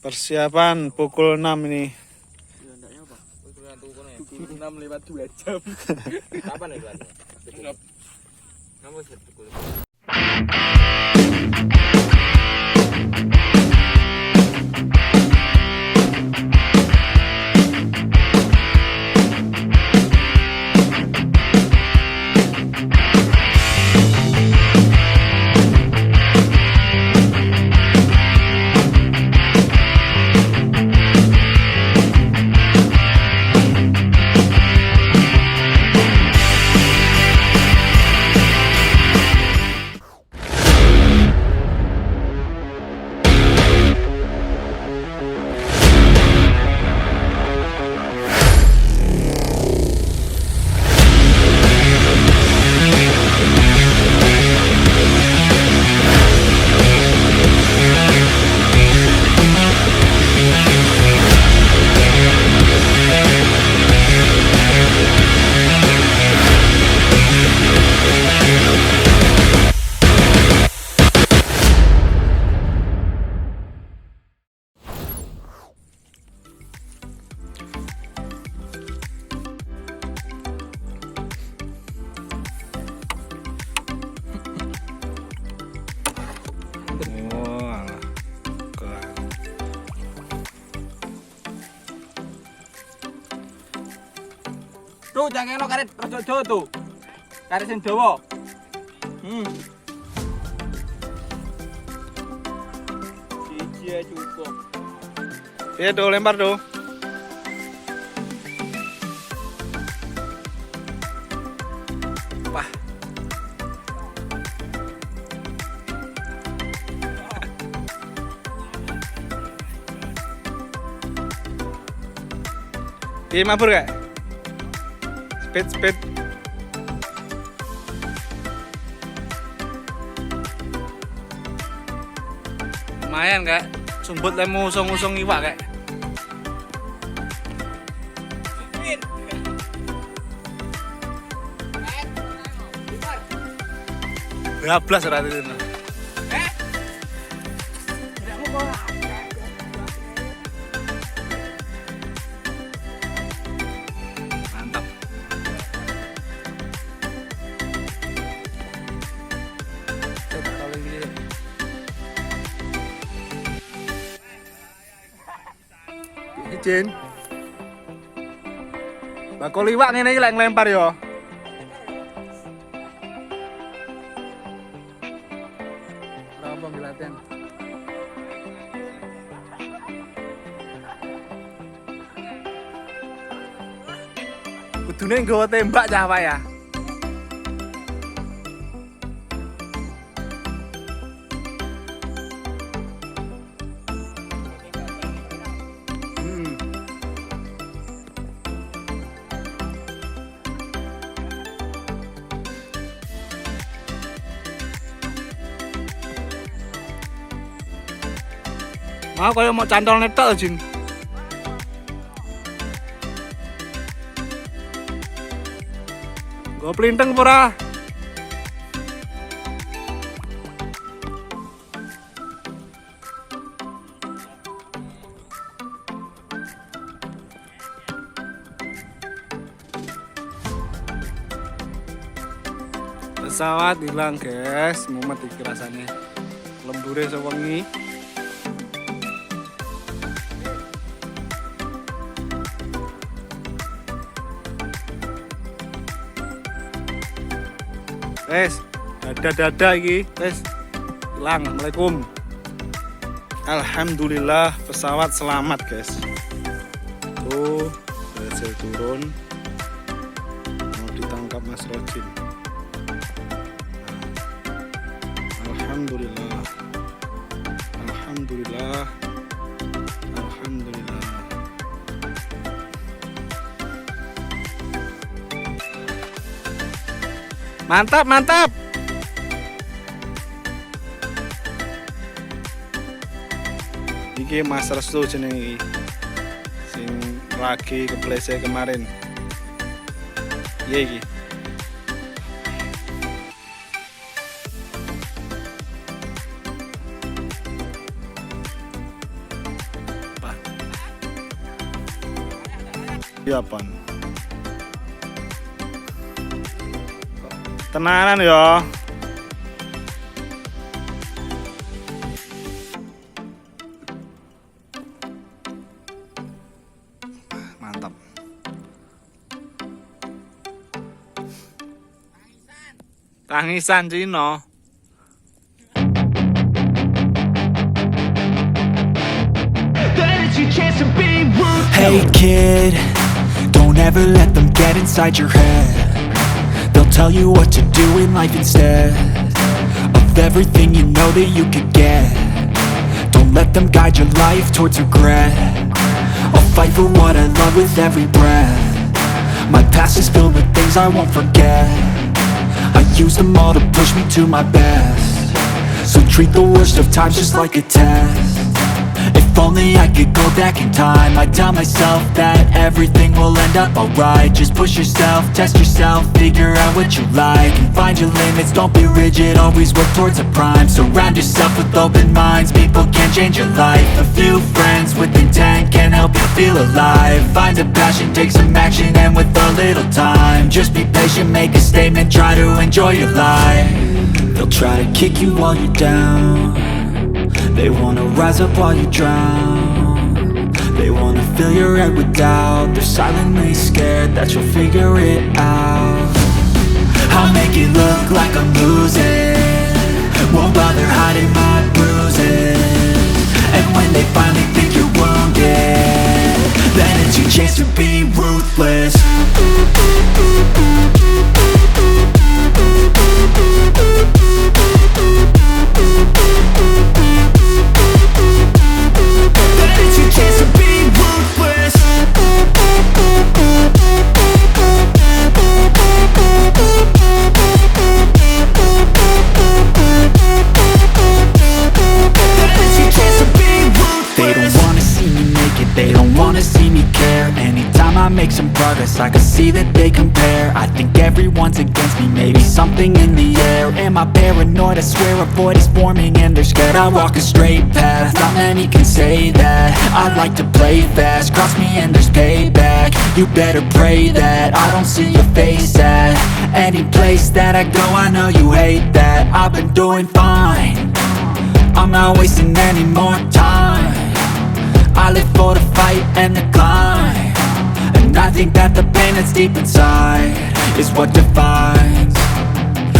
Persiapan pukul 6 ini. Ya ndaknya apa? Pukul 6 lewat 2 jam. Kapan ya kelasnya? Kamu siap pukul. Tuh, jangan lo karet rojo tuh. Karet sing dawa. Siji cukup. Ya tuh lempar tuh. Wah. Dia mabur gak? Speed. Lumayan kak, sumbut lemu usung-usung iwak kak. Berablas rata itu. Izin. Bakul iwak ngene iki lek nglempar yo. Ora apa latihan. Kudune nggawa tembak cah wae ya. Mau kaya mau cantol netok Jin. Go plinteng ora? Pesawat hilang guys, mumet iki rasane. Lembure sewengi. Guys, dada iki, guys. Hilang. Assalamualaikum. Alhamdulillah pesawat selamat, guys. Tuh, berhasil turun. Mau ditangkap Mas Rojin. Alhamdulillah. Alhamdulillah. Alhamdulillah. Mantap. Iki Mas Restu jenenge iki. Sing lagi keplese kemarin. Iya iki. Iya pon. Tenanan ya. Mantap. Tangisan Cino. Hey kid, don't ever let them get inside your head. They'll tell you what to do in life instead of everything you know that you could get. Don't let them guide your life towards regret. I'll fight for what I love with every breath. My past is filled with things I won't forget. I use them all to push me to my best. So treat the worst of times just like a test. If only I could go back in time, I'd tell myself that everything will end up alright. Just push yourself, test yourself, figure out what you like, and find your limits, don't be rigid, always work towards a prime. Surround yourself with open minds, people can change your life. A few friends with intent can help you feel alive. Find a passion, take some action, and with a little time, just be patient, make a statement, try to enjoy your life. They'll try to kick you while you're down. They wanna rise up while you drown. They wanna fill your head with doubt. They're silently scared that you'll figure it out. I'll make it look like I'm losing, won't bother hiding my bruises. And when they finally think you're wounded, then it's your chance to be ruthless. They don't wanna see me care. Anytime I make some progress, I can see that they compare. I think everyone's against me, maybe something in the air. Am I paranoid? I swear a void is forming and they're scared I walk a straight path. Not many can say that. I like to play fast, cross me and there's payback. You better pray that I don't see your face at any place that I go. I know you hate that. I've been doing fine, I'm not wasting any more time. I live for the fight and the climb, and I think that the pain that's deep inside is what defines.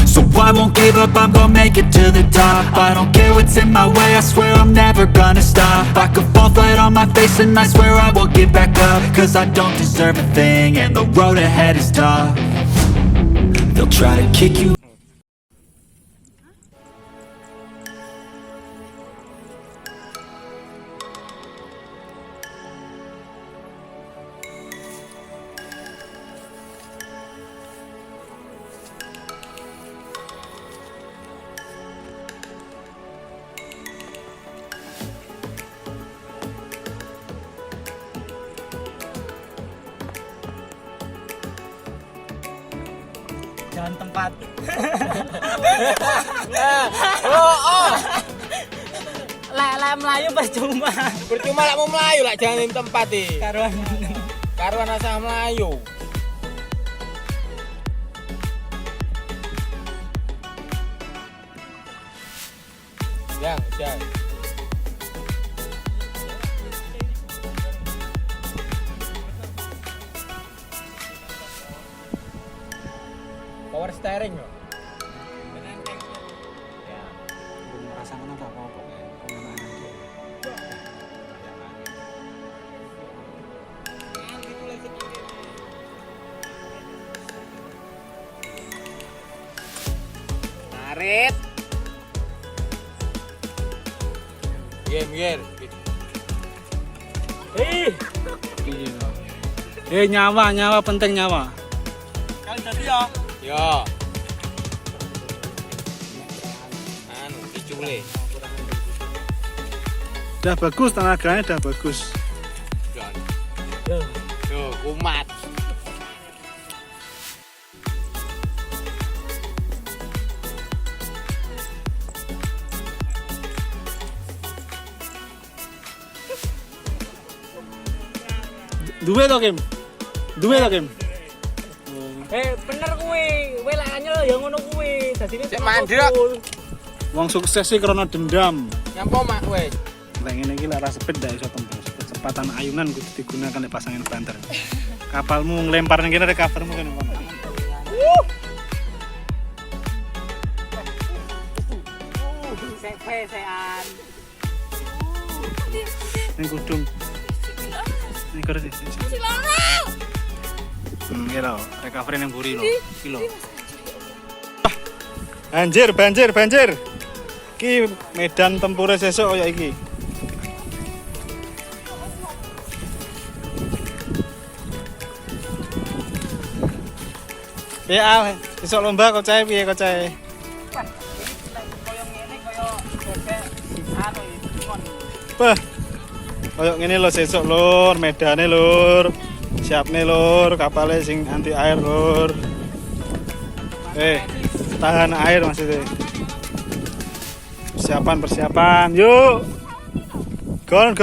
So I won't give up, I'm gonna make it to the top. I don't care what's in my way, I swear I'm never gonna stop. I could fall flat on my face and I swear I will get back up, cause I don't deserve a thing and the road ahead is tough. They'll try to kick you. Jangan tempat. Lek melayu percuma. Percuma lek mau melayu lek jangan tempat e. Karuan asah melayu. Jang. Power steering loh. Ya, belum merasakan apa-apa penggunaan itu. Tarik. Gear. Nyawa penting nyawa. Kali tadi ya. Yo. Anu dicule. Udah bagus tenaganya, udah bagus. Yo, kumat. Duwe to, Kim? Duwe ta, Kim? Bener kuwi. Kowe lek anyel ya ngono kuwi. Dadine Cek mandek. Wong sukses sih karena dendam. Nyampo mak weh. Lek ngene iki lek ora sepit ndak iso tembus. Kecepatan ayunan kudu digunakan di pasangan banter. Kapalmu ngelempar ning kene recovermu kene. Sean. Ning kudung. Ning kere sih. Kira recovery ning buri lho. Iki lho. Banjir. Ki medan tempure sesuk kaya iki. Ya, besok lomba kocae piye kocae? Koyo ngene koyo bebek anu ikon. Wah. Koyo ngene lho sesuk lur, medane lur. Siapne lur, kapale sing anti air lur. Tahan air maksudnya. Persiapan, yuk. Gon.